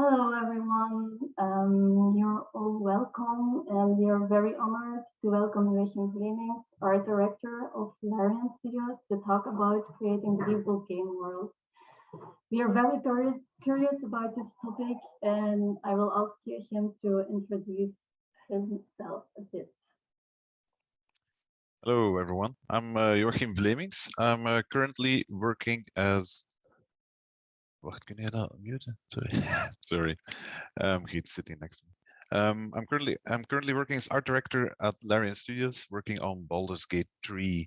Hello, everyone. You're all welcome, and we are very honored to welcome Joachim Vleminckx, art director of Larian Studios, to talk about creating beautiful game worlds. We are very curious about this topic, and I will ask Joachim to introduce himself a bit. Hello, everyone. I'm Joachim Vleminckx. I'm currently working as. Wacht, kun je dat muten? Sorry. Sorry. He's sitting next to me. I'm currently working as art director at Larian Studios, working on Baldur's Gate 3.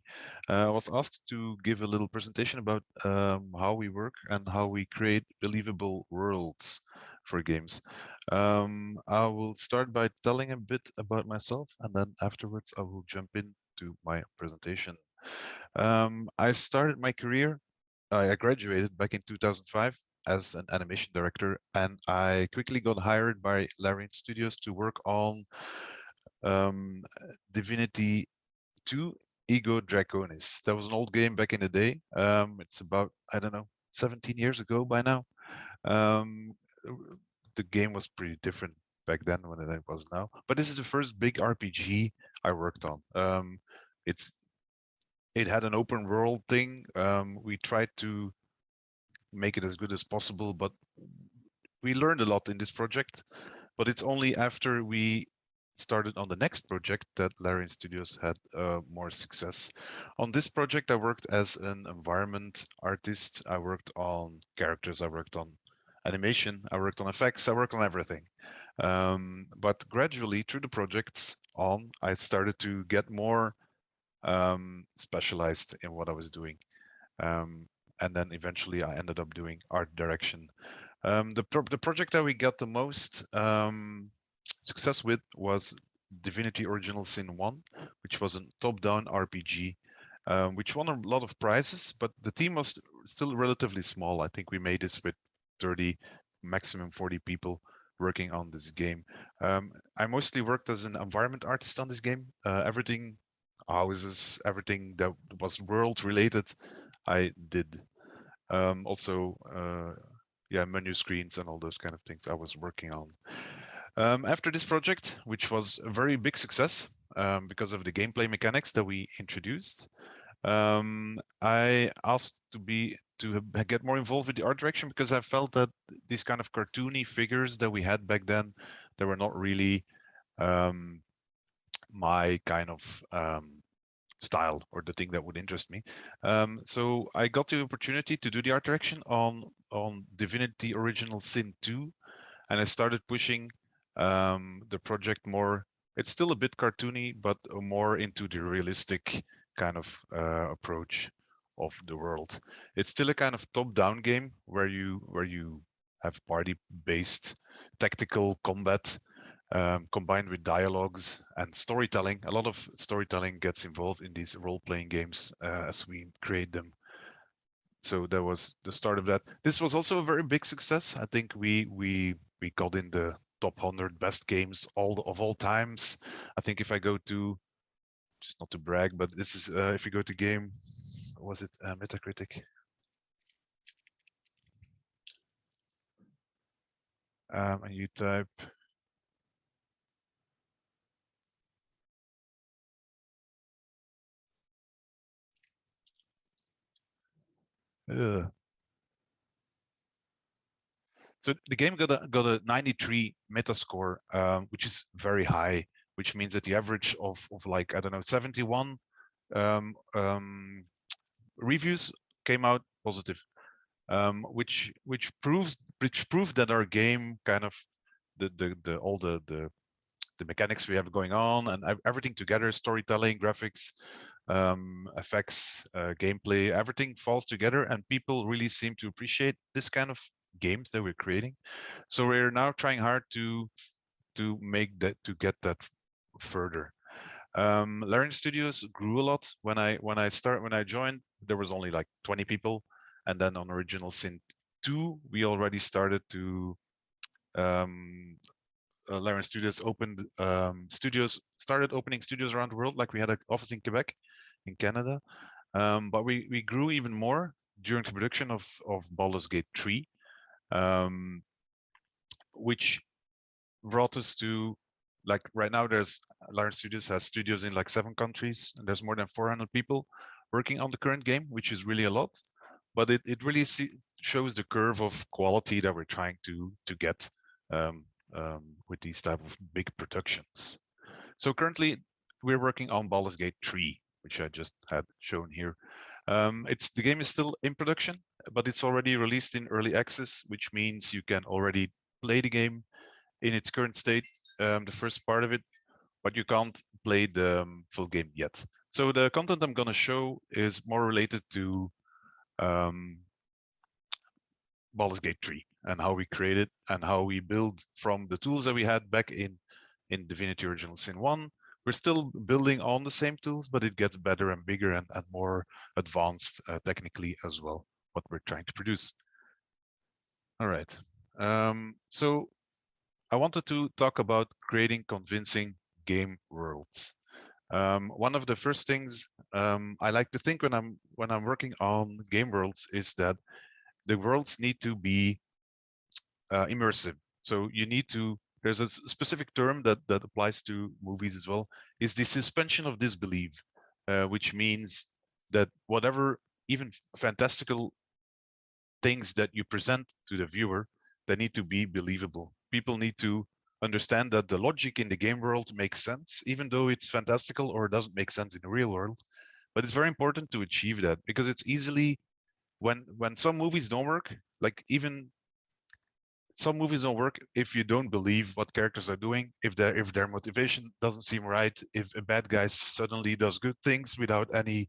I was asked to give a little presentation about how we work and how we create believable worlds for games. I will start by telling a bit about myself, and then afterwards I will jump into my presentation. I started my career. I graduated back in 2005 as an animation director, and I quickly got hired by Larian Studios to work on Divinity 2 Ego Draconis. That was an old game back in the day. It's about, I don't know, 17 years ago by now. The game was pretty different back then than it was now. But this is the first big RPG I worked on. It had an open world thing. We tried to make it as good as possible, but we learned a lot in this project. But it's only after we started on the next project that Larian Studios had more success. On this project, I worked as an environment artist. I worked on characters. I worked on animation. I worked on effects. I worked on everything. But gradually, through the projects I started to get more specialized in what I was doing. And then eventually I ended up doing art direction. The project that we got the most success with was Divinity Original Sin 1, which was a top-down RPG, which won a lot of prizes, but the team was still relatively small. I think we made this with 30, maximum 40 people working on this game. I mostly worked as an environment artist on this game. Everything, houses, everything that was world related, I did. Also, yeah, menu screens and all those kind of things I was working on. After this project, which was a very big success because of the gameplay mechanics that we introduced, I asked to get more involved with the art direction because I felt that these kind of cartoony figures that we had back then, they were not really my kind of style or the thing that would interest me. So I got the opportunity to do the art direction on Divinity Original Sin 2, and I started pushing the project more. It's still a bit cartoony, but more into the realistic kind of approach of the world. It's still a kind of top-down game where you have party-based tactical combat combined with dialogues and storytelling. A lot of storytelling gets involved in these role-playing games as we create them. So that was the start of that. This was also a very big success. I think we got in the top 100 best games of all times. I think if I go to, just not to brag, but this is if you go to game, was it Metacritic? And you type so the game got a 93 Metascore, which is very high, which means that the average of like, I don't know, 71 reviews came out positive, which proved that our game kind of all the mechanics we have going on and everything together, storytelling, graphics, effects, gameplay, everything falls together, and people really seem to appreciate this kind of games that we're creating. So we're now trying hard to get that further. Larian Studios grew a lot. When I joined, there was only like 20 people, and then on Original Sin 2, we already started to Larian Studios started opening studios around the world. Like we had an office in Quebec, in Canada, but we grew even more during the production of Baldur's Gate 3. which brought us to, like, right now there's Larian Studios has studios in like 7 countries, and there's more than 400 people working on the current game, which is really a lot. But it really shows the curve of quality that we're trying to get with these type of big productions. So currently we're working on Baldur's Gate 3, which I just had shown here. The game is still in production, but it's already released in early access, which means you can already play the game in its current state, the first part of it, but you can't play the full game yet. So the content I'm going to show is more related to Baldur's Gate 3 and how we created and how we build from the tools that we had back in Divinity Original Sin 1. We're still building on the same tools, but it gets better and bigger and more advanced technically as well, what we're trying to produce. All right. So I wanted to talk about creating convincing game worlds. One of the first things I like to think when I'm working on game worlds is that the worlds need to be immersive. So you need to. There's a specific term that applies to movies as well. Is the suspension of disbelief, which means that whatever even fantastical things that you present to the viewer, they need to be believable. People need to understand that the logic in the game world makes sense, even though it's fantastical or doesn't make sense in the real world. But it's very important to achieve that, because it's easily, when some movies don't work, like even some movies don't work if you don't believe what characters are doing, if their motivation doesn't seem right, if a bad guy suddenly does good things without any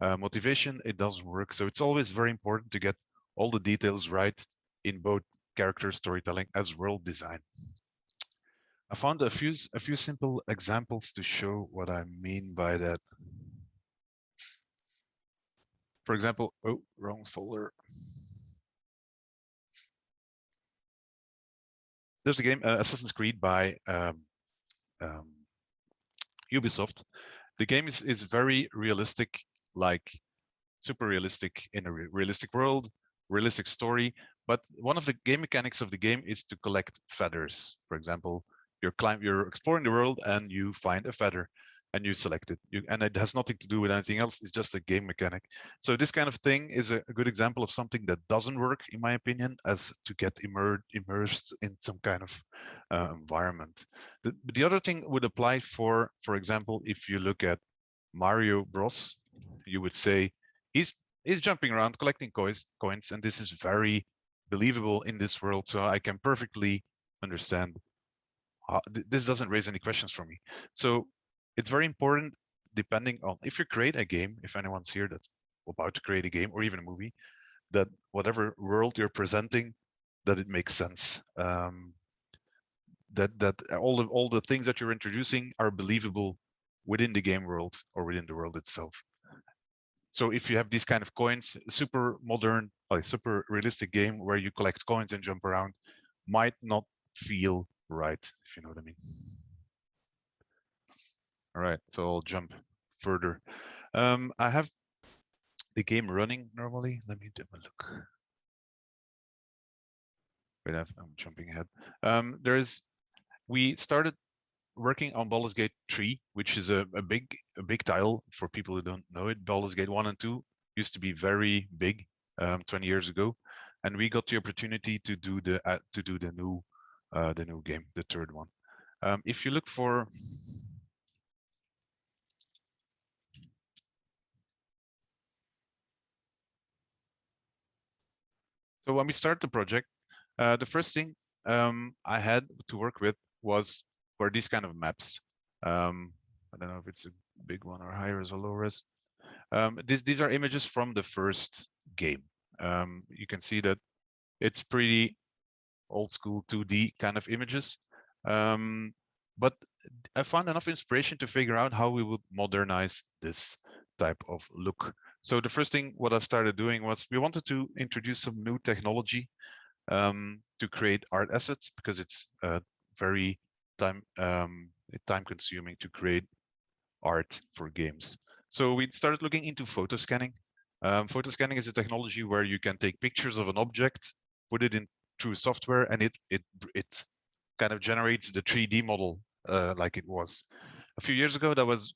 motivation, it doesn't work. So it's always very important to get all the details right in both character storytelling as world design. I found a few simple examples to show what I mean by that. For example, oh, wrong folder. There's a game, Assassin's Creed by Ubisoft. The game is very realistic, like super realistic in a realistic world, realistic story. But one of the game mechanics of the game is to collect feathers. For example, you're exploring the world and you find a feather and you select it. And it has nothing to do with anything else. It's just a game mechanic. So this kind of thing is a good example of something that doesn't work, in my opinion, as to get immersed in some kind of environment. The other thing would apply for example, if you look at Mario Bros, you would say he's jumping around collecting coins, and this is very believable in this world. So I can perfectly understand. This doesn't raise any questions for me. So it's very important, depending on if you create a game, if anyone's here that's about to create a game or even a movie, that whatever world you're presenting, that it makes sense. That all the things that you're introducing are believable within the game world or within the world itself. So if you have these kind of coins, super modern, like super realistic game where you collect coins and jump around might not feel right, if you know what I mean. All right, so I'll jump further. I have the game running normally. Let me have a look. Wait, I'm jumping ahead. We started working on Baldur's Gate 3, which is a big title for people who don't know it. Baldur's Gate 1 and 2 used to be very big 20 years ago, and we got the opportunity to do the new game, the third one. If you look for so when we start the project, the first thing I had to work with were these kind of maps. I don't know if it's a big one or higher as or lower as. These are images from the first game. You can see that it's pretty old school 2D kind of images. But I found enough inspiration to figure out how we would modernize this type of look. So the first thing what I started doing was we wanted to introduce some new technology to create art assets, because it's very time consuming to create art for games. So we started looking into photo scanning. Photo scanning is a technology where you can take pictures of an object, put it in through software, and it kind of generates the 3D model like it was. A few years ago, that was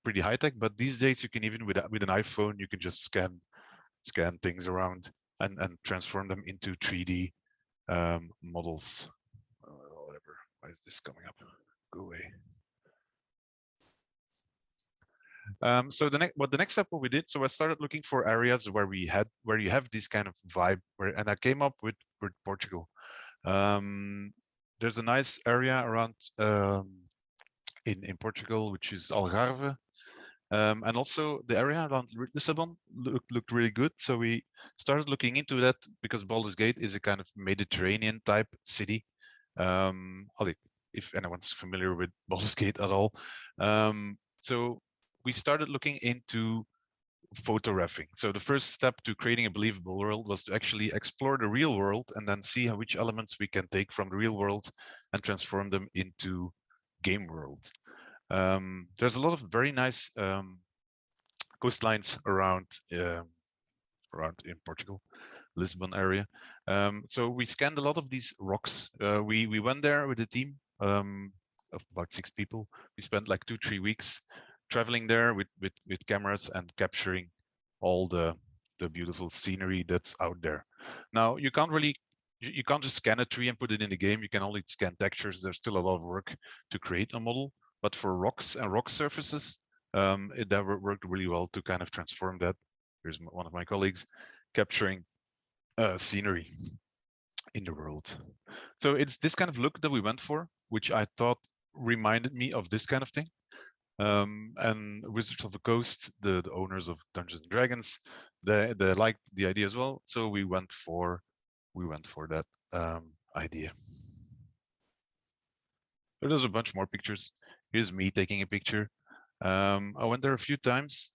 pretty high tech, but these days you can even with an iPhone, you can just scan things around and transform them into 3D models. Whatever. Why is this coming up? Go away. So the next step what we did, so I started looking for areas where you have this kind of vibe, and I came up with Portugal. There's a nice area around in Portugal, which is Algarve, and also the area around Lisbon looked really good. So we started looking into that because Baldur's Gate is a kind of Mediterranean type city. If anyone's familiar with Baldur's Gate at all, so we started looking into photographing. So the first step to creating a believable world was to actually explore the real world and then see which elements we can take from the real world and transform them into game world. There's a lot of very nice coastlines around in Portugal, Lisbon area. So we scanned a lot of these rocks. We went there with a team of about 6 people. We spent like 2-3 weeks traveling there with cameras and capturing all the beautiful scenery that's out there. Now you can't just scan a tree and put it in the game. You can only scan textures. There's still a lot of work to create a model, but for rocks and rock surfaces, that worked really well to kind of transform that. Here's one of my colleagues capturing scenery in the world. So it's this kind of look that we went for, which I thought reminded me of this kind of thing. And Wizards of the Coast, the owners of Dungeons and Dragons, they liked the idea as well. So we went for that idea. There's a bunch more pictures. Here's me taking a picture. I went there a few times.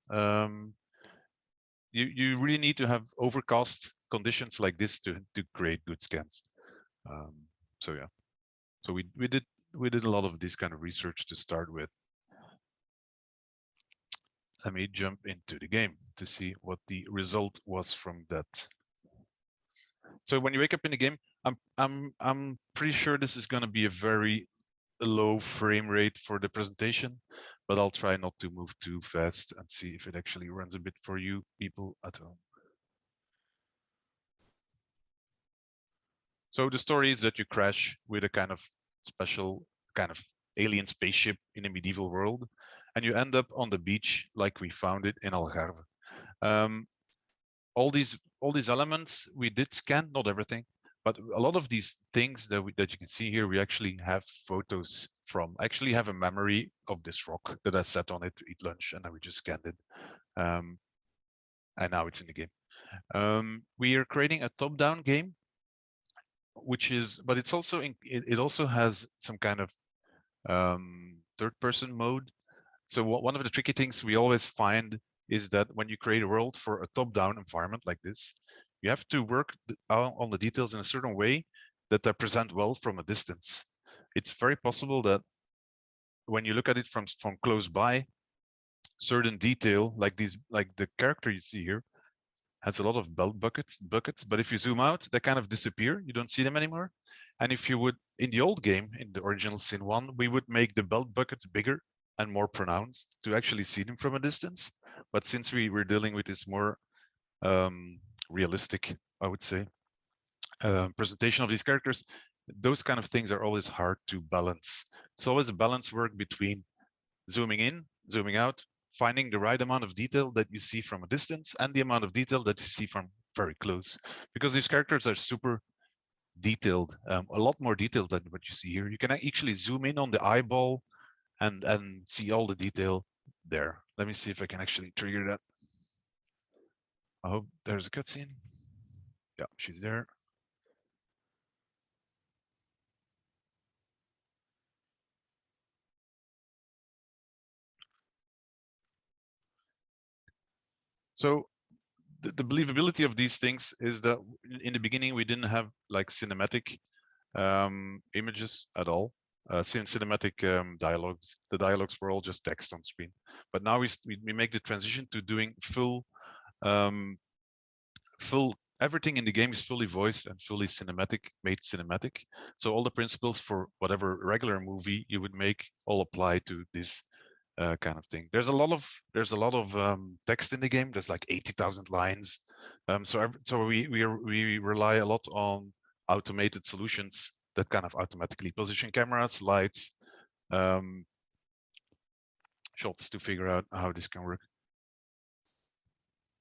You really need to have overcast conditions like this to create good scans. So yeah, so we did a lot of this kind of research to start with. Let me jump into the game to see what the result was from that. So when you wake up in the game, I'm pretty sure this is going to be a very low frame rate for the presentation, but I'll try not to move too fast and see if it actually runs a bit for you people at home. So the story is that you crash with a kind of special kind of alien spaceship in a medieval world, and you end up on the beach like we found it in Algarve. All these elements we did scan, not everything, but a lot of these things that you can see here, we actually have photos from. I actually have a memory of this rock that I sat on it to eat lunch, and then we just scanned it, and now it's in the game. We are creating a top-down game, but it's also it also has some kind of third-person mode. So one of the tricky things we always find is that when you create a world for a top-down environment like this, you have to work on the details in a certain way that they present well from a distance. It's very possible that when you look at it from close by, certain detail like the character you see here has a lot of belt buckets, but if you zoom out, they kind of disappear. You don't see them anymore. And if you would, in the old game, in the original Sin 1, we would make the belt buckets bigger and more pronounced to actually see them from a distance. But since we were dealing with this more realistic, I would say, presentation of these characters, those kind of things are always hard to balance. It's always a balance work between zooming in, zooming out, finding the right amount of detail that you see from a distance and the amount of detail that you see from very close, because these characters are super detailed, a lot more detailed than what you see here. You can actually zoom in on the eyeball and see all the detail there. Let me see if I can actually trigger that. I hope there's a cutscene. Yeah, she's there. So the believability of these things is that in the beginning we didn't have like cinematic images at all. Cinematic dialogues. The dialogues were all just text on screen. But now we make the transition to doing full everything in the game is fully voiced and fully made cinematic. So all the principles for whatever regular movie you would make all apply to this kind of thing. There's a lot of text in the game. There's like 80,000 lines. So we rely a lot on automated solutions that kind of automatically position cameras, lights, shots to figure out how this can work.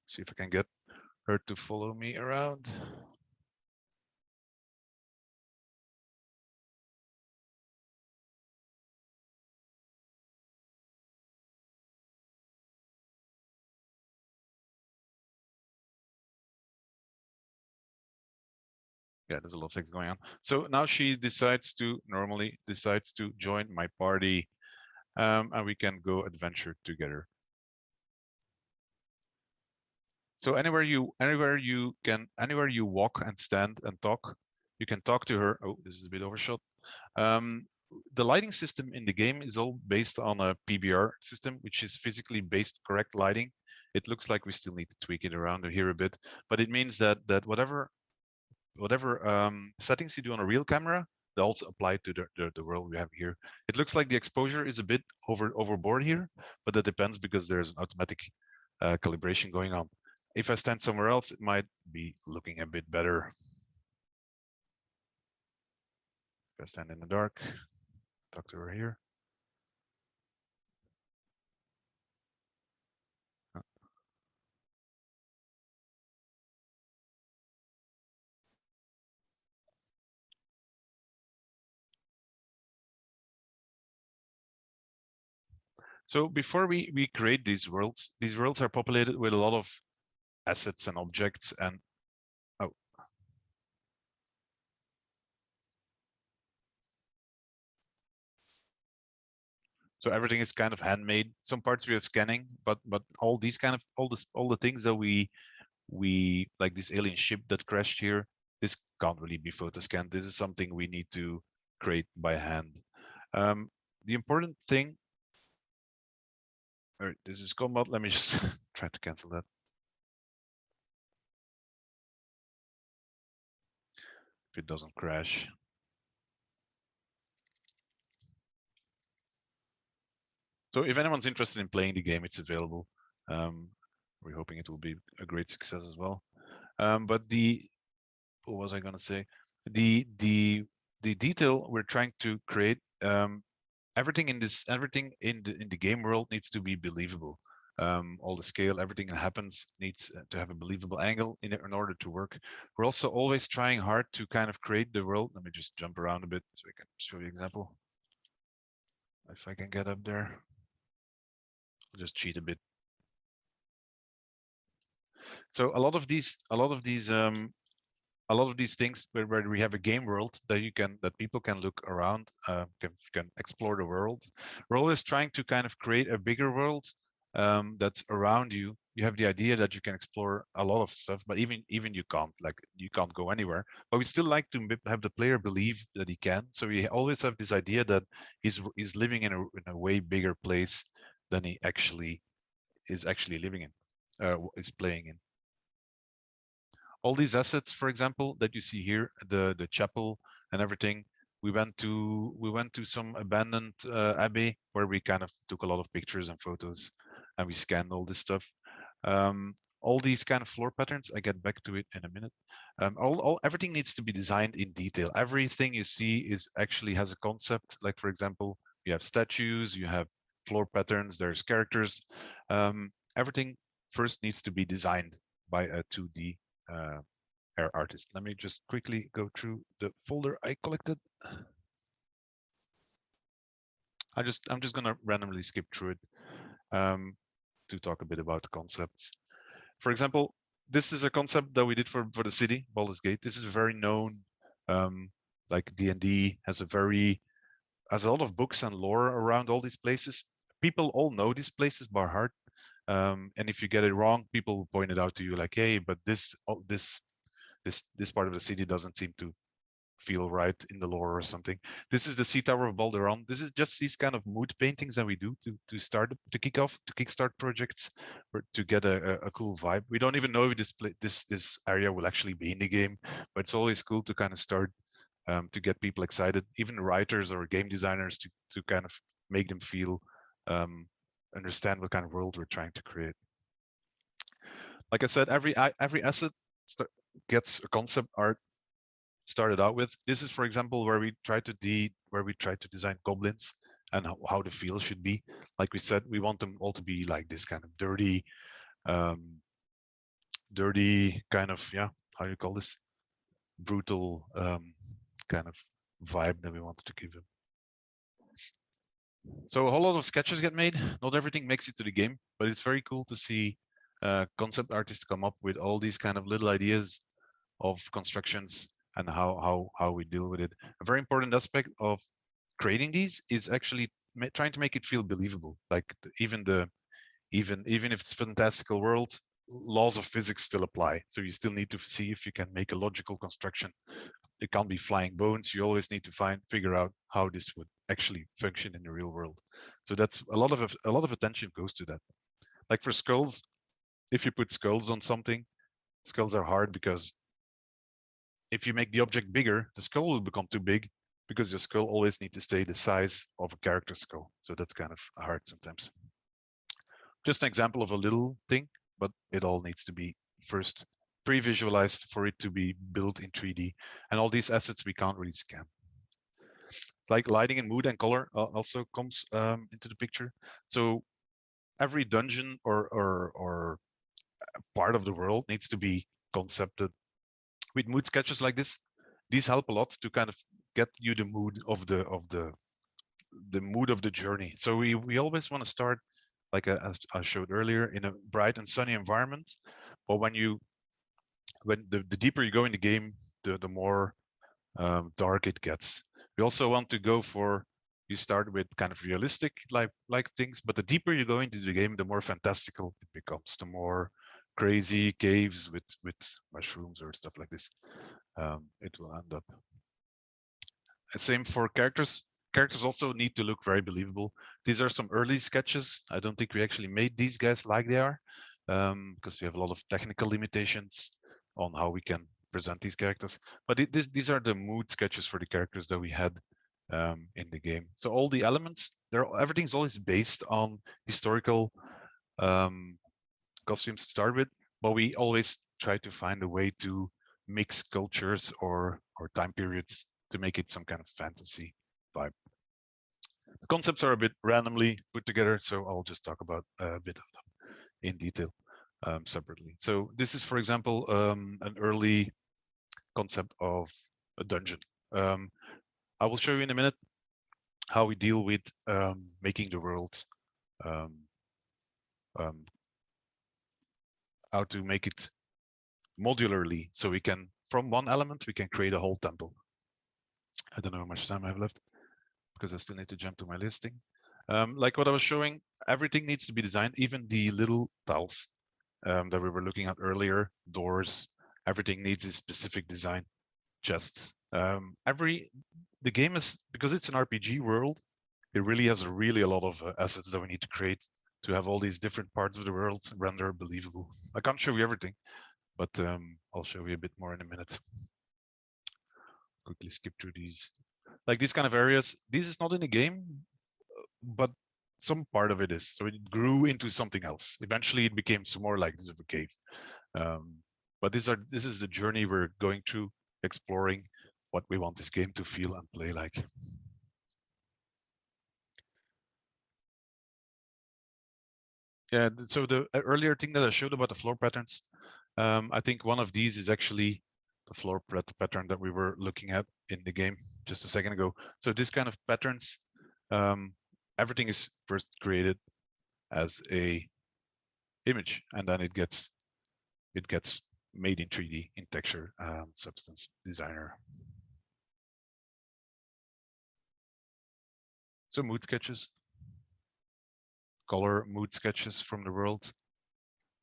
See if I can get her to follow me around. Yeah, there's a lot of things going on. So now she normally decides to join my party, and we can go adventure together. So anywhere you walk and stand and talk, you can talk to her. Oh, this is a bit overshot. The lighting system in the game is all based on a PBR system, which is physically based correct lighting. It looks like we still need to tweak it around here a bit, but it means that whatever settings you do on a real camera, they also apply to the world we have here. It looks like the exposure is a bit overboard here, but that depends because there's an automatic calibration going on. If I stand somewhere else, it might be looking a bit better. If I stand in the dark, talk to her here. So before we create these worlds are populated with a lot of assets and objects and so everything is kind of handmade. Some parts we are scanning, but all these kind of all the things that we like this alien ship that crashed here, this can't really be photo scanned. This is something we need to create by hand. The important thing. All right, this is combat. Let me just try to cancel that. If it doesn't crash. So if anyone's interested in playing the game, it's available. We're hoping it will be a great success as well. But what was I going to say? The detail we're trying to create, everything in the game world needs to be believable. All the scale, everything that happens needs to have a believable angle in order to work. We're also always trying hard to kind of create the world. Let me just jump around a bit so I can show you an example. If I can get up there, I'll just cheat a bit. So a lot of these things where we have a game world that people can look around, can explore the world. We're always trying to kind of create a bigger world that's around you. You have the idea that you can explore a lot of stuff, but even you can't go anywhere. But we still like to have the player believe that he can. So we always have this idea that he's living in a way bigger place than he actually is living in, is playing in. All these assets, for example, that you see here, the chapel and everything, we went to some abandoned abbey where we kind of took a lot of pictures and photos, and we scanned all this stuff. All these kind of floor patterns, I get back to it in a minute. Everything needs to be designed in detail. Everything you see actually has a concept. Like, for example, you have statues, you have floor patterns, there's characters. Everything first needs to be designed by a 2D air artist. Let me just quickly go through the folder I collected. I'm just gonna randomly skip through it to talk a bit about the concepts. For example, this is a concept that we did for the city, Baldur's Gate. This is very known. Like D&D has a lot of books and lore around all these places. People all know these places by heart. And if you get it wrong, people will point it out to you like, hey, but this part of the city doesn't seem to feel right in the lore or something. This is the Sea Tower of Balderon. This is just these kind of mood paintings that we do to kickstart projects or to get a cool vibe. We don't even know if this area will actually be in the game, but it's always cool to kind of start to get people excited, even writers or game designers to kind of make them feel understand what kind of world we're trying to create. Like I said, every asset gets a concept art started out with. This is, for example, where we try to design goblins and how the feel should be. Like we said, we want them all to be like this kind of dirty kind of, yeah, how do you call this? Brutal kind of vibe that we wanted to give them. So a whole lot of sketches get made. Not everything makes it to the game, but it's very cool to see concept artists come up with all these kind of little ideas of constructions and how we deal with it. A very important aspect of creating these is actually trying to make it feel believable. Like even if it's fantastical world, laws of physics still apply. So you still need to see if you can make a logical construction. It can't be flying bones. You always need to figure out how this would actually function in the real world. So that's a lot of attention goes to that. Like for skulls, if you put skulls on something, skulls are hard because if you make the object bigger, the skull will become too big because your skull always needs to stay the size of a character skull. So that's kind of hard sometimes. Just an example of a little thing, but it all needs to be first pre-visualized for it to be built in 3D. And all these assets we can't really scan. Like lighting and mood and color also comes into the picture. So every dungeon or part of the world needs to be concepted with mood sketches like this. These help a lot to kind of get you the mood of the mood of the journey. So we always want to start, like as I showed earlier, in a bright and sunny environment. But when the deeper you go in the game, the more dark it gets. We also want to go for, you start with kind of realistic like things, but the deeper you go into the game, the more fantastical it becomes, the more crazy caves with mushrooms or stuff like this it will end up. And same for characters. Characters also need to look very believable. These are some early sketches. I don't think we actually made these guys like they are because we have a lot of technical limitations on how we can present these characters. But these are the mood sketches for the characters that we had in the game. So all the elements, everything's always based on historical costumes to start with, but we always try to find a way to mix cultures or time periods to make it some kind of fantasy vibe. The concepts are a bit randomly put together, so I'll just talk about a bit of them in detail separately. So this is, for example, an early concept of a dungeon. I will show you in a minute how we deal with making the world, how to make it modularly, so we can, from one element, we can create a whole temple. I don't know how much time I have left because I still need to jump to my listing. Like what I was showing, everything needs to be designed, even the little tiles that we were looking at earlier, doors, everything needs a specific design. Chests. The game is, because it's an RPG world, it really has a lot of assets that we need to create to have all these different parts of the world render believable. I can't show you everything, but I'll show you a bit more in a minute. Quickly skip through these. Like these kind of areas, this is not in the game, but some part of it is. So it grew into something else. Eventually it became some more like this of a cave. But this is the journey we're going through, exploring what we want this game to feel and play like. Yeah, so the earlier thing that I showed about the floor patterns, I think one of these is actually the floor pattern that we were looking at in the game just a second ago. So this kind of patterns, everything is first created as a image, and then it gets made in 3D in texture substance designer. So mood sketches, color mood sketches from the world.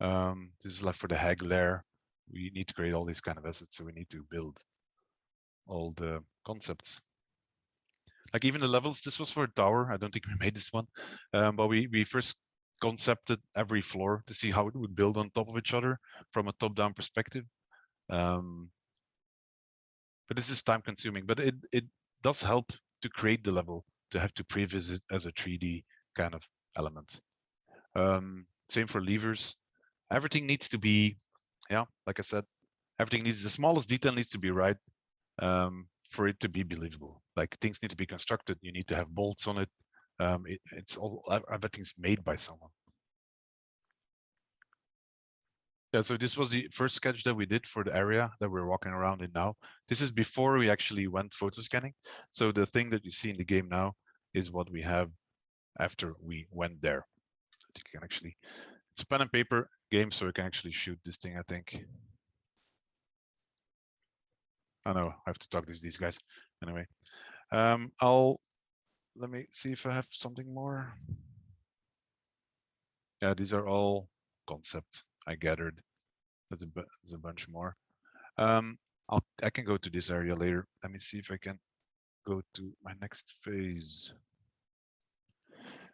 This is like for the hag lair. We need to create all these kind of assets, so we need to build all the concepts. Like even the levels, this was for a tower. I don't think we made this one, but we first concepted every floor to see how it would build on top of each other from a top-down perspective. But this is time consuming, but it does help to create the level, to have to pre-visit as a 3D kind of element. Same for levers. Everything needs to be, yeah, like I said, everything needs, the smallest detail needs to be right for it to be believable. Like things need to be constructed. You need to have bolts on it. It's all, everything's made by someone. Yeah, so this was the first sketch that we did for the area that we're walking around in now. This is before we actually went photo scanning. So the thing that you see in the game now is what we have after we went there. You can actually, it's a pen and paper game, so you can actually shoot this thing, I think. I know, I have to talk to these guys. Anyway, let me see if I have something more. Yeah, these are all concepts I gathered. There's a bunch more. I can go to this area later. Let me see if I can go to my next phase.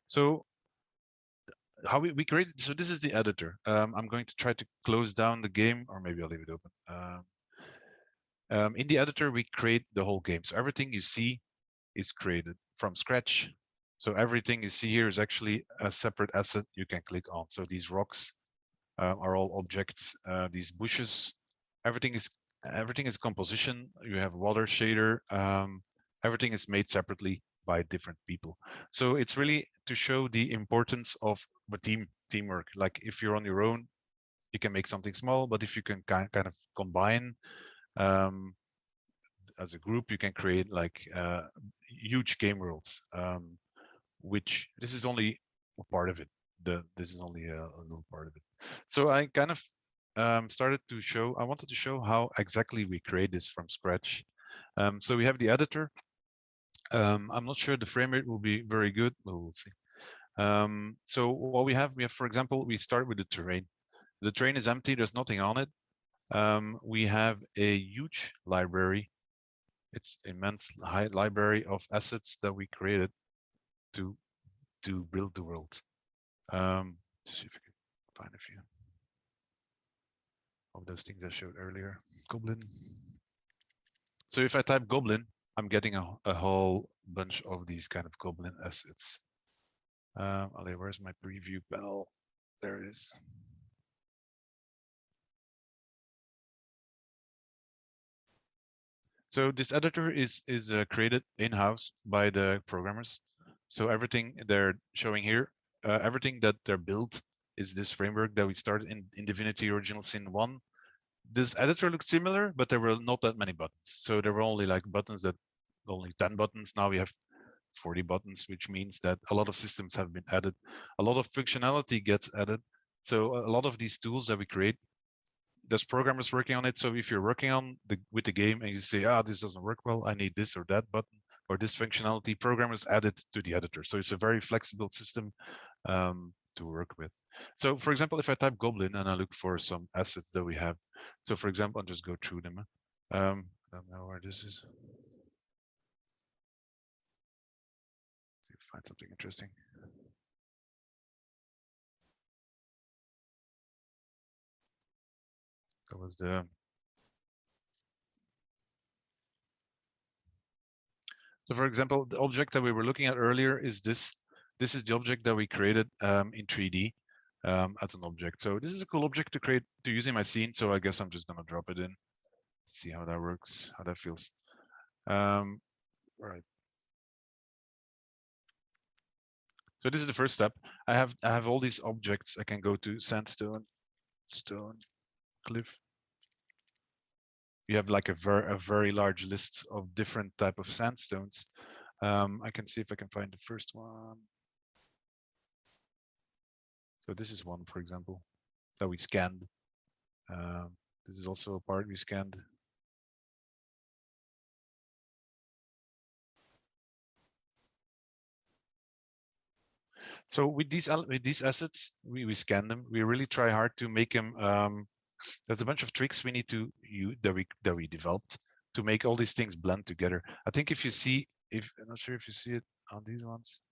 So how we created, so this is the editor. I'm going to try to close down the game, or maybe I'll leave it open. In the editor, we create the whole game. So everything you see is created from scratch. So everything you see here is actually a separate asset you can click on. So these rocks are all objects. These bushes, everything is composition. You have water shader. Everything is made separately by different people. So it's really to show the importance of the teamwork. Like if you're on your own, you can make something small, but if you can kind of combine as a group, you can create like huge game worlds. Which this is only a part of it. This is only a little part of it. So I kind of started to show. I wanted to show how exactly we create this from scratch. So we have the editor. I'm not sure the frame rate will be very good, but we'll see. So what we have, for example, we start with the terrain. The terrain is empty. There's nothing on it. We have a huge library. It's immense high library of assets that we created to build the world. See if I can find a few of those things I showed earlier. Goblin. So if I type Goblin, I'm getting a whole bunch of these kind of Goblin assets. Where's my preview panel? There it is. So this editor is created in-house by the programmers. So everything they're showing here, everything that they're built is this framework that we started in Divinity Original Sin 1. This editor looks similar, but there were not that many buttons. So there were only like buttons only 10 buttons. Now we have 40 buttons, which means that a lot of systems have been added. A lot of functionality gets added. So a lot of these tools that we create, there's programmers working on it. So if you're working on with the game and you say, this doesn't work well, I need this or that button or this functionality, programmers add it to the editor. So it's a very flexible system to work with. So for example, if I type Goblin and I look for some assets that we have. So for example, I'll just go through them. I don't know where this is. Let's see if I find something interesting. That was the So for example, the object that we were looking at earlier is this. This is the object that we created in 3D as an object. So this is a cool object to create to use in my scene. So I guess I'm just gonna drop it in, see how that works, how that feels. All right. So this is the first step. I have all these objects. I can go to sandstone, stone, cliff. You have like a very large list of different type of sandstones. I can see if I can find the first one. So this is one, for example, that we scanned. This is also a part we scanned. So with these assets, we scan them. We really try hard to make them. There's a bunch of tricks we need to use that we developed to make all these things blend together. I think if you see, I'm not sure if you see it on these ones.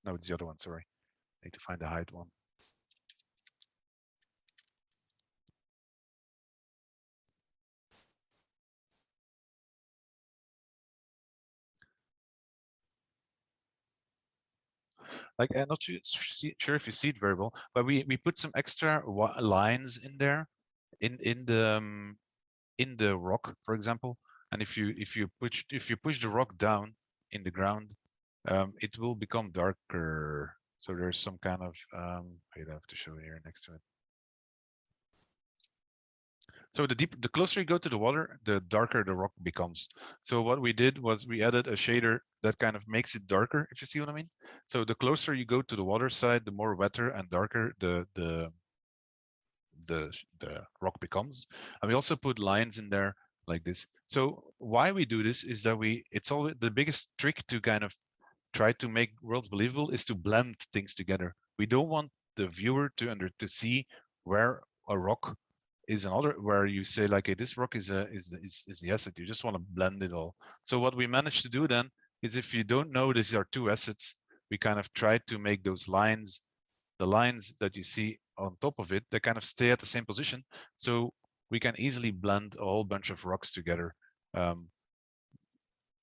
No, it's the other one, sorry. I need to find the height one. Like, I'm not sure if you see it very well, but we put some extra lines in there in the rock, for example. And if you push the rock down in the ground, it will become darker. So there's some kind of wait, I have to show it here next to it. So the closer you go to the water, the darker the rock becomes. So what we did was we added a shader that kind of makes it darker, if you see what I mean. So the closer you go to the water side, the more wetter and darker the rock becomes. And we also put lines in there like this. So why we do this is that it's always the biggest trick to kind of try to make worlds believable is to blend things together. We don't want the viewer to see where a rock is another, where you say like, hey, this rock is the asset. You just want to blend it all. So what we managed to do then is, if you don't know these are two assets, we kind of try to make those lines, the lines that you see on top of it, they kind of stay at the same position. So we can easily blend a whole bunch of rocks together,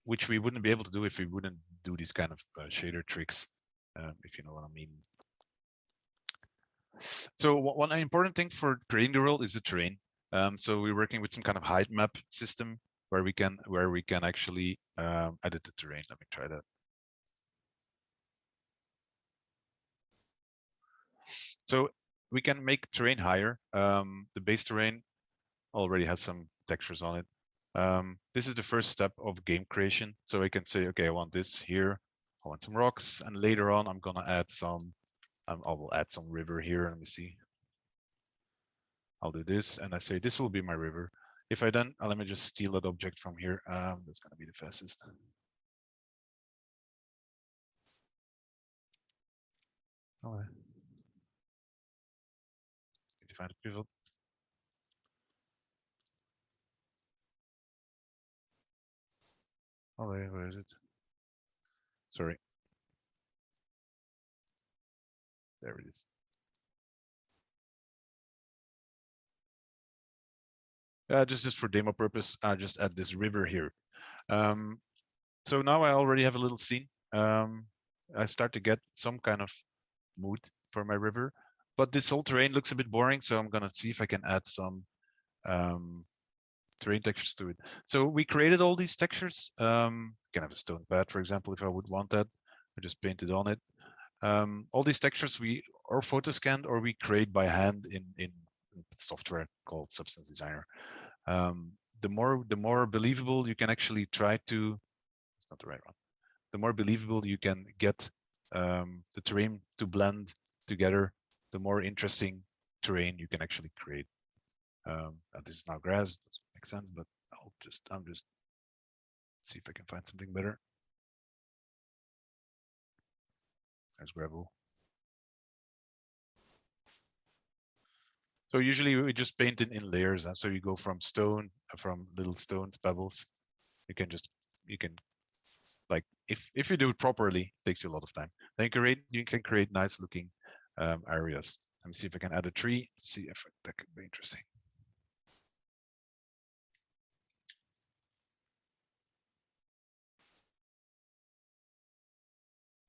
which we wouldn't be able to do if we wouldn't do these kind of shader tricks, if you know what I mean. So one important thing for creating the world is the terrain. So we're working with some kind of height map system where we can actually edit the terrain. Let me try that. So we can make terrain higher. The base terrain already has some textures on it. This is the first step of game creation. So I can say, okay, I want this here. I want some rocks, and later on I'm gonna add some. I will add some river here. Let me see. I'll do this, and I say this will be my river. If I then let me just steal that object from here. That's gonna be the fastest. Oh, need to find a pivot. Oh, where is it? Sorry. There it is. Just for demo purpose, I just add this river here. So now I already have a little scene. I start to get some kind of mood for my river, but this whole terrain looks a bit boring. So I'm gonna see if I can add some terrain textures to it. So we created all these textures. You can have a stone pad, for example, if I would want that. I just painted on it. All these textures we or photo scanned or we create by hand in software called Substance Designer. The more believable you can actually try to, it's not the right one. The more believable you can get the terrain to blend together, the more interesting terrain you can actually create. This is now grass, doesn't make sense, but I'm just see if I can find something better. There's gravel. So usually we just paint it in layers, and so you go from stone, from little stones, pebbles. You can like if you do it properly, it takes you a lot of time. Then you can create nice looking areas. Let me see if I can add a tree. See if that could be interesting.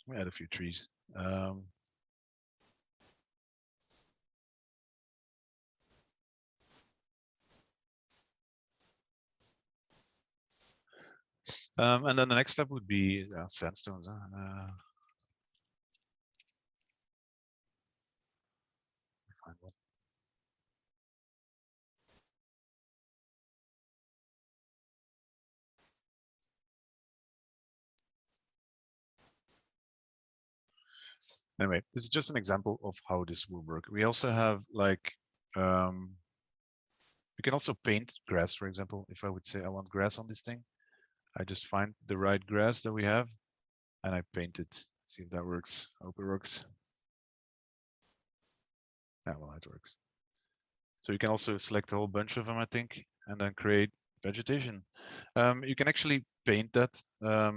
Let me add a few trees. And then the next step would be sandstones. Find one. Anyway, this is just an example of how this will work. We also have like, we can also paint grass, for example. If I would say I want grass on this thing, I just find the right grass that we have and I paint it. Let's see if that works. I hope it works. Yeah, well, it works. So you can also select a whole bunch of them, I think, and then create vegetation. You can actually paint that.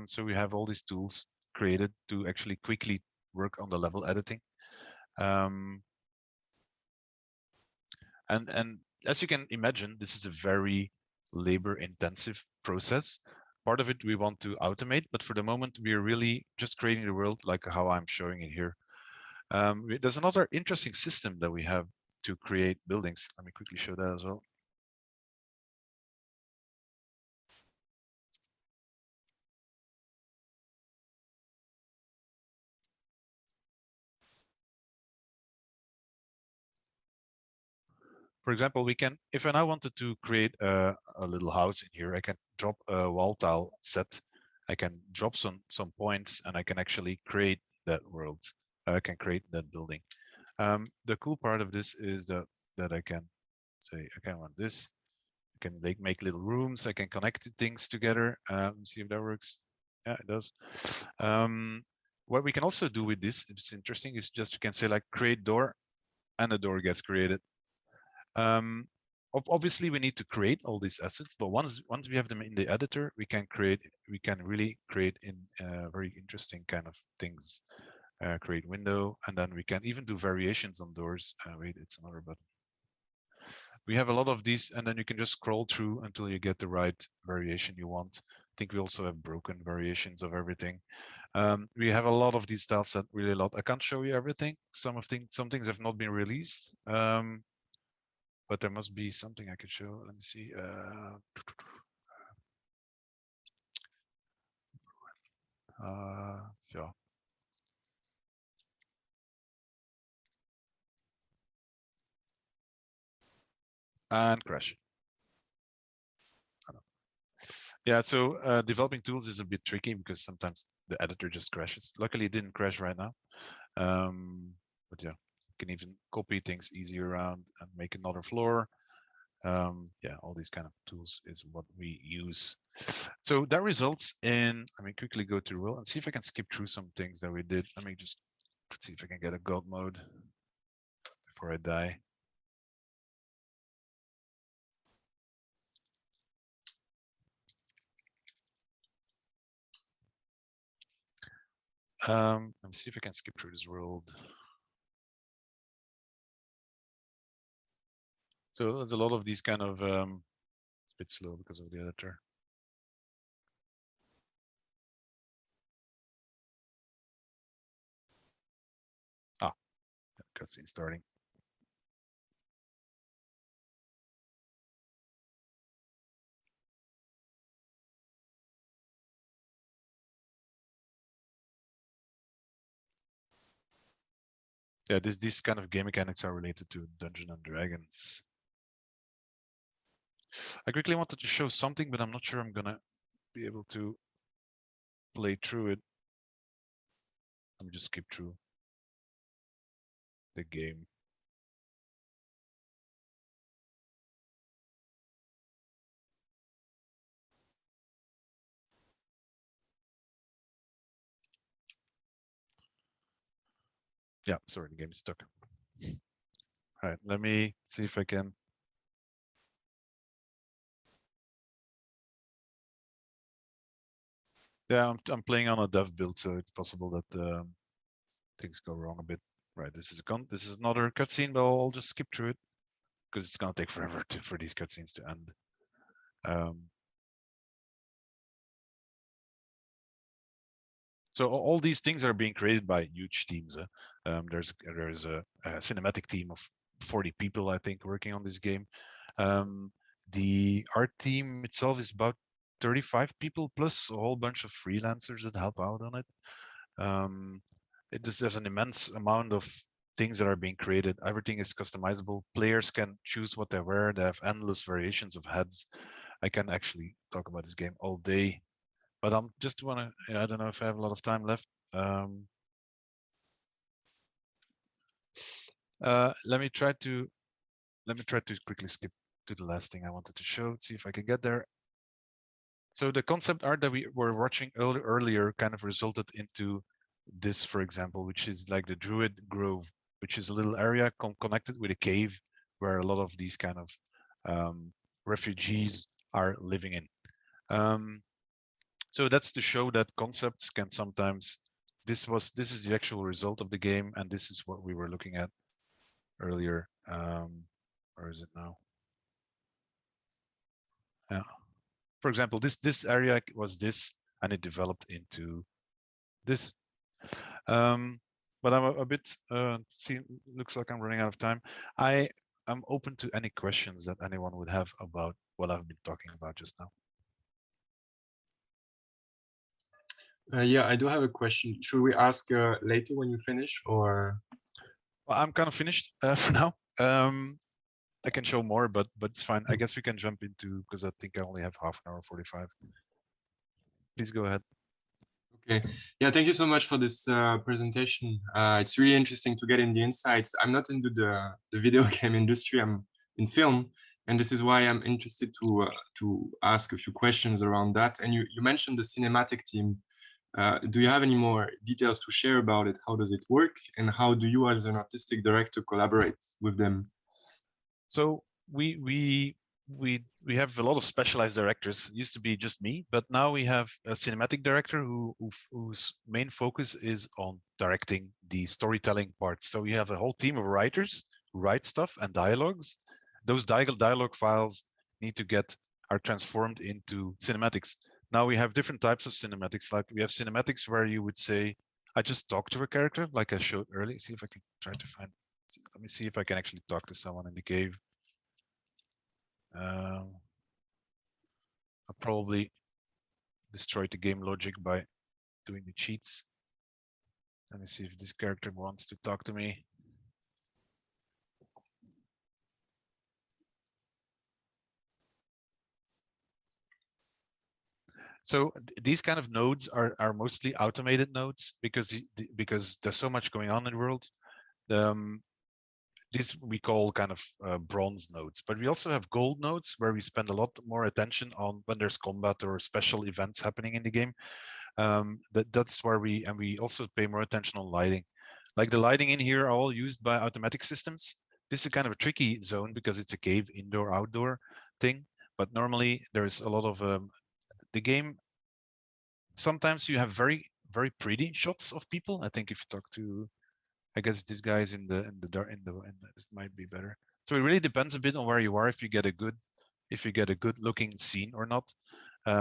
So we have all these tools created to actually quickly work on the level editing. And as you can imagine, this is a very labor-intensive process. Part of it we want to automate, but for the moment we are really just creating the world like how I'm showing it here. There's another interesting system that we have to create buildings. Let me quickly show that as well. For example, we can, if I now wanted to create a little house in here, I can drop a wall tile set. I can drop some points, and I can actually create that world. I can create that building. The cool part of this is that I can say, I can want this. I can make little rooms. I can connect things together. See if that works. Yeah, it does. What we can also do with this, it's interesting, is just you can say like create door, and the door gets created. Obviously we need to create all these assets, but once we have them in the editor, we can really create in very interesting kind of things. Create window, and then we can even do variations on doors. Wait, it's another button. We have a lot of these, and then you can just scroll through until you get the right variation you want. I think we also have broken variations of everything. We have a lot of these styles that really a lot. I can't show you everything. Some things have not been released. But there must be something I could show. Let me see. Yeah. And crash. Yeah, so developing tools is a bit tricky because sometimes the editor just crashes. Luckily, it didn't crash right now. But yeah, you can even copy things easy around and make another floor. Yeah, all these kind of tools is what we use. So that results in, let me quickly go to rule and see if I can skip through some things that we did. Let me just see if I can get a God mode before I die. Let me see if I can skip through this world. So there's a lot of these kind of, it's a bit slow because of the editor. Ah, cutscene starting. Yeah, these kind of game mechanics are related to Dungeons and Dragons. I quickly wanted to show something, but I'm not sure I'm gonna be able to play through it. Let me just skip through the game. Yeah, sorry, the game is stuck. All right, let me see if I can. Yeah, I'm playing on a dev build, so it's possible that things go wrong a bit. Right, this is another cutscene, but I'll just skip through it because it's gonna take forever for these cutscenes to end. So all these things are being created by huge teams. There's a cinematic team of 40 people, I think, working on this game. The art team itself is about 35 people plus a whole bunch of freelancers that help out on it. There's an immense amount of things that are being created. Everything is customizable. Players can choose what they wear. They have endless variations of heads. I can actually talk about this game all day, but I'm just wanna. I don't know if I have a lot of time left. Let me try to quickly skip to the last thing I wanted to show. See if I can get there. So the concept art that we were watching earlier kind of resulted into this, for example, which is like the Druid Grove, which is a little area connected with a cave where a lot of these kind of refugees are living in. So that's to show that concepts can sometimes, this is the actual result of the game, and this is what we were looking at earlier. Where is it now? Yeah. For example, this area was this, and it developed into this. But I'm a bit looks like I'm running out of time. I'm open to any questions that anyone would have about what I've been talking about just now. Yeah, I do have a question. Should we ask later when you finish, or? Well, I'm kind of finished for now. I can show more, but it's fine. I guess we can jump into, because I think I only have half an hour 45. Please go ahead. Okay. Yeah, thank you so much for this presentation. It's really interesting to get in the insights. I'm not into the video game industry. I'm in film, and this is why I'm interested to ask a few questions around that. And you mentioned the cinematic team. Do you have any more details to share about it? How does it work, and how do you, as an artistic director, collaborate with them? So we have a lot of specialized directors. It used to be just me, but now we have a cinematic director whose main focus is on directing the storytelling parts. So we have a whole team of writers who write stuff and dialogues. Those dialogue files are transformed into cinematics. Now we have different types of cinematics. Like we have cinematics where you would say, I just talk to a character, like I showed earlier. See if I can try to find. Let me see if I can actually talk to someone in the cave. I'll probably destroy the game logic by doing the cheats. Let me see if this character wants to talk to me. So these kind of nodes are mostly automated nodes because there's so much going on in the world. These we call kind of bronze nodes, but we also have gold nodes where we spend a lot more attention on when there's combat or special events happening in the game. That's where we also pay more attention on lighting. Like the lighting in here are all used by automatic systems. This is kind of a tricky zone because it's a cave, indoor, outdoor thing. But normally there's a lot of the game. Sometimes you have very, very pretty shots of people. I think if you talk to, I guess this guy is in the it might be better. So it really depends a bit on where you are if you get a good looking scene or not.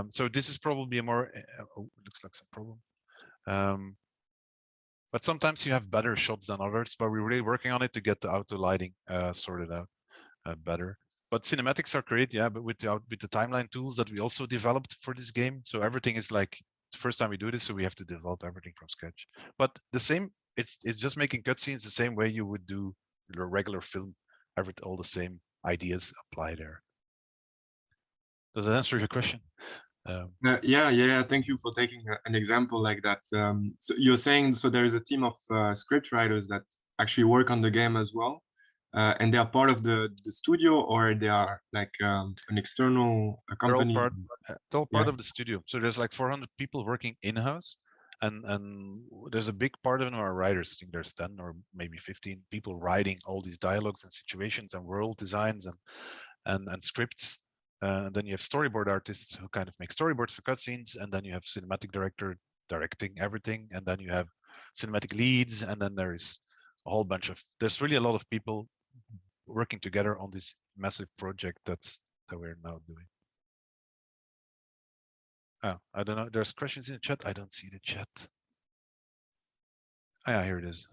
So this is probably a more oh, it looks like some problem. But sometimes you have better shots than others, but we're really working on it to get the auto lighting sorted out better. But cinematics are great, yeah, but with the timeline tools that we also developed for this game. So everything is like, it's the first time we do this, so we have to develop everything from scratch. But the same, it's just making cutscenes the same way you would do your regular film. All the same ideas apply there. Does that answer your question? Yeah. Thank you for taking an example like that. So you're saying, so there is a team of script writers that actually work on the game as well, and they are part of the studio, or they are like an external company? They're all part of the studio. So there's like 400 people working in-house, and there's a big part of them are writers. I think there's 10 or maybe 15 people writing all these dialogues and situations and world designs and scripts. And then you have storyboard artists who kind of make storyboards for cutscenes, and then you have cinematic director directing everything, and then you have cinematic leads, and then there's a whole bunch of, there's really a lot of people working together on this massive project that we're now doing. Oh, I don't know. There's questions in the chat. I don't see the chat. Oh, yeah, here it is.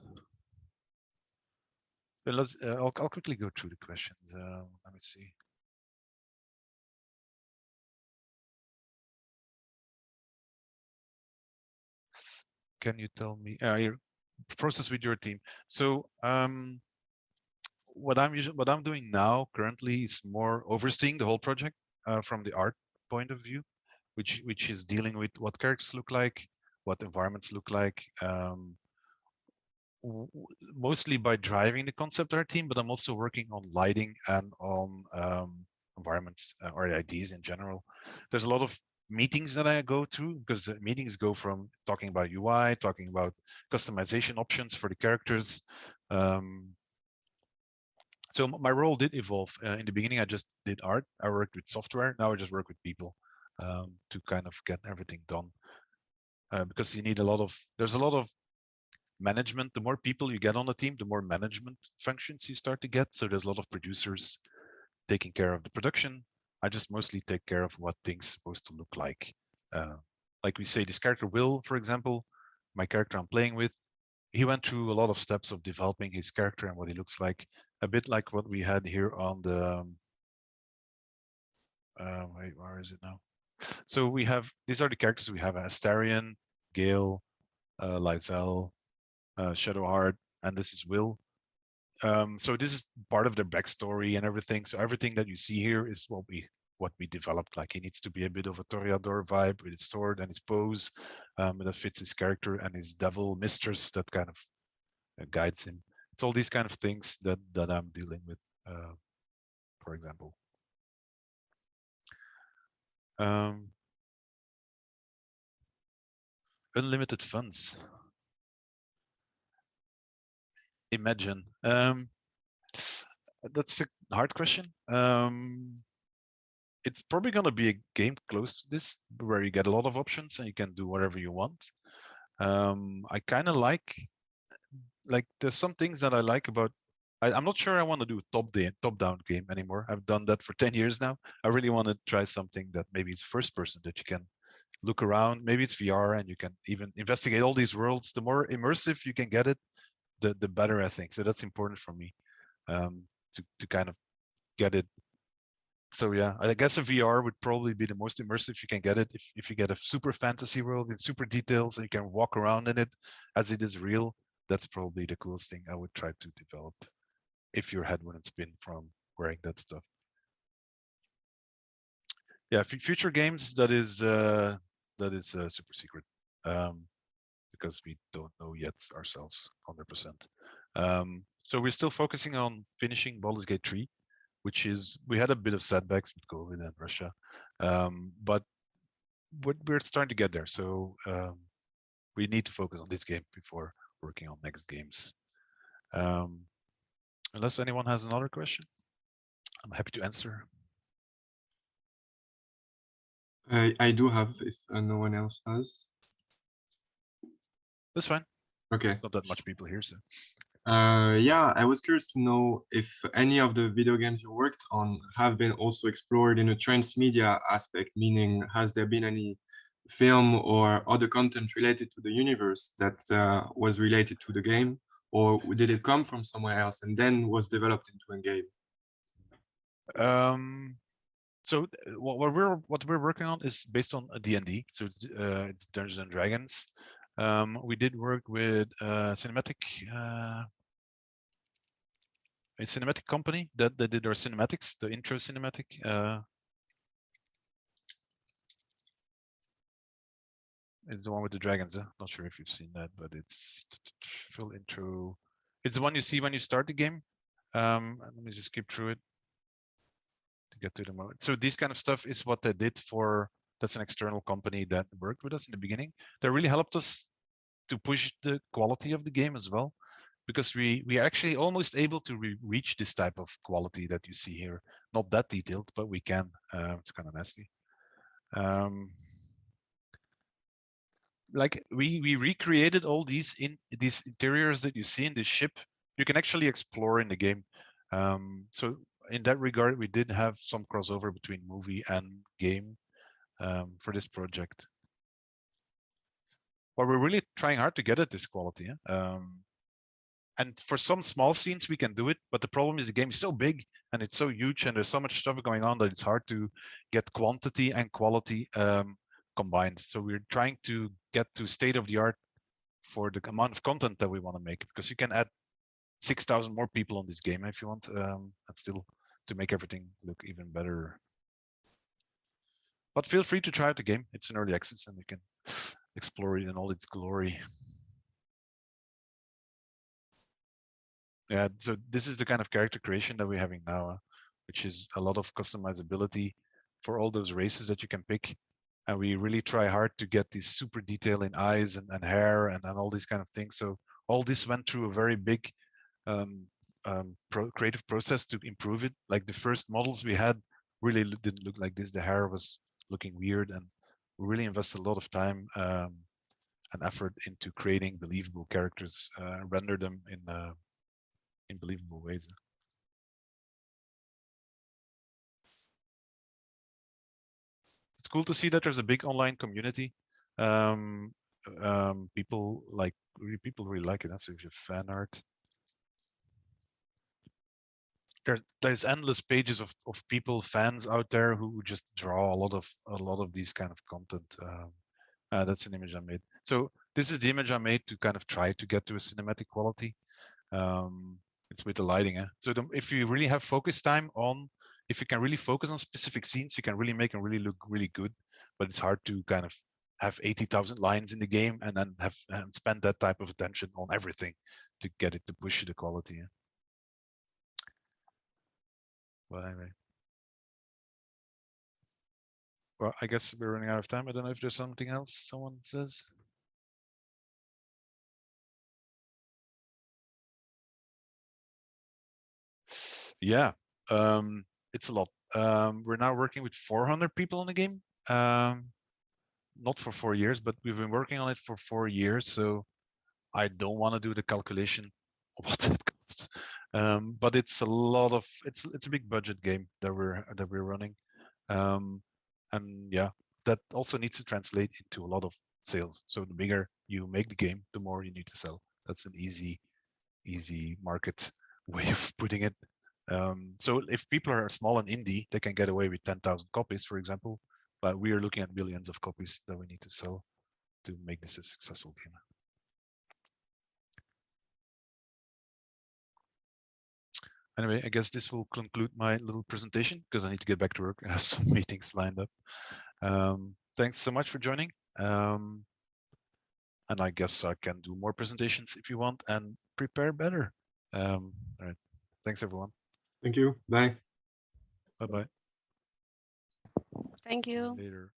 But let's. I'll quickly go through the questions. Let me see. Can you tell me your process with your team? So what I'm doing now currently is more overseeing the whole project from the art point of view, which is dealing with what characters look like, what environments look like, mostly by driving the concept art team, but I'm also working on lighting and on environments or ideas in general. There's a lot of meetings that I go through because the meetings go from talking about UI, talking about customization options for the characters, So my role did evolve. In the beginning, I just did art. I worked with software. Now I just work with people to kind of get everything done. Because you need there's a lot of management. The more people you get on the team, the more management functions you start to get. So there's a lot of producers taking care of the production. I just mostly take care of what things supposed to look like. Like we say, this character Will, for example, my character I'm playing with, he went through a lot of steps of developing his character and what he looks like, a bit like what we had here on the wait, where is it now? So we have, these are the characters we have: Astarion, Gale, Lysel, Shadowheart, and this is Will. So this is part of their backstory and everything. So everything that you see here is what we developed. Like, he needs to be a bit of a Toreador vibe with his sword and his pose that fits his character, and his devil mistress that kind of guides him. It's all these kind of things that I'm dealing with, for example. Unlimited funds. Imagine. That's a hard question. It's probably going to be a game close to this, where you get a lot of options and you can do whatever you want. I kind of like there's some things that I like about. I'm not sure I want to do a top-down game anymore. I've done that for 10 years now. I really want to try something that maybe it's first person, that you can look around. Maybe it's VR and you can even investigate all these worlds. The more immersive you can get it, the better, I think. So that's important for me, to kind of get it. So yeah, I guess a VR would probably be the most immersive you can get it. If you get a super fantasy world with super details and you can walk around in it as it is real, that's probably the coolest thing I would try to develop, if your head wouldn't spin from wearing that stuff. Yeah, future games, that is super secret, because we don't know yet ourselves 100%. So we're still focusing on finishing Baldur's Gate 3, which is, we had a bit of setbacks with COVID and Russia, but we're starting to get there. So we need to focus on this game before working on next games. Unless anyone has another question, I'm happy to answer. I do have, if no one else has. That's fine. Okay. Not that much people here, so. Yeah, I was curious to know if any of the video games you worked on have been also explored in a transmedia aspect, meaning has there been any film or other content related to the universe that was related to the game, or did it come from somewhere else and then was developed into a game? So what we're working on is based on a D&D, so it's Dungeons and Dragons. We did work with a cinematic company that did our cinematics, the intro cinematic. It's the one with the dragons. Not sure if you've seen that, but it's full intro. It's the one you see when you start the game. Let me just skip through it to get to the moment. So this kind of stuff is what they did for. That's an external company that worked with us in the beginning. That really helped us to push the quality of the game as well, because we are actually almost able to reach this type of quality that you see here. Not that detailed, but we can. It's kind of nasty. Like we recreated all these interiors that you see in this ship. You can actually explore in the game. So in that regard, we did have some crossover between movie and game for this project. But we're really trying hard to get at this quality. And for some small scenes, we can do it. But the problem is the game is so big and it's so huge and there's so much stuff going on that it's hard to get quantity and quality combined. So we're trying to get to state of the art for the amount of content that we want to make, because you can add 6,000 more people on this game if you want, and still to make everything look even better. But feel free to try out the game. It's an early access and you can explore it in all its glory. Yeah, so this is the kind of character creation that we're having now, which is a lot of customizability for all those races that you can pick. And we really try hard to get this super detail in eyes and hair and all these kind of things. So all this went through a very big creative process to improve it. Like the first models we had really didn't look like this. The hair was looking weird, and we really invested a lot of time and effort into creating believable characters, render them in believable ways. It's cool to see that there's a big online community. People really like it. That's actually fan art. There's endless pages of people, fans out there who just draw a lot of these kind of content. That's an image I made. So this is the image I made to kind of try to get to a cinematic quality. It's with the lighting. So if you really have focus time on, if you can really focus on specific scenes, you can really make them really look really good. But it's hard to kind of have 80,000 lines in the game and then have and spend that type of attention on everything to get it to push the quality. Well, anyway. Well, I guess we're running out of time. I don't know if there's something else someone says. Yeah, it's a lot. We're now working with 400 people in the game. Not for 4 years, but we've been working on it for 4 years. So I don't want to do the calculation of what that costs. But it's a lot of it's a big budget game that we're running. And yeah, that also needs to translate into a lot of sales. So the bigger you make the game, the more you need to sell. That's an easy market way of putting it. So if people are small and indie, they can get away with 10,000 copies, for example. But we are looking at millions of copies that we need to sell to make this a successful game. Anyway, I guess this will conclude my little presentation because I need to get back to work. I have some meetings lined up. Thanks so much for joining. And I guess I can do more presentations if you want and prepare better. All right. Thanks, everyone. Thank you. Bye. Bye-bye. Thank you. Later.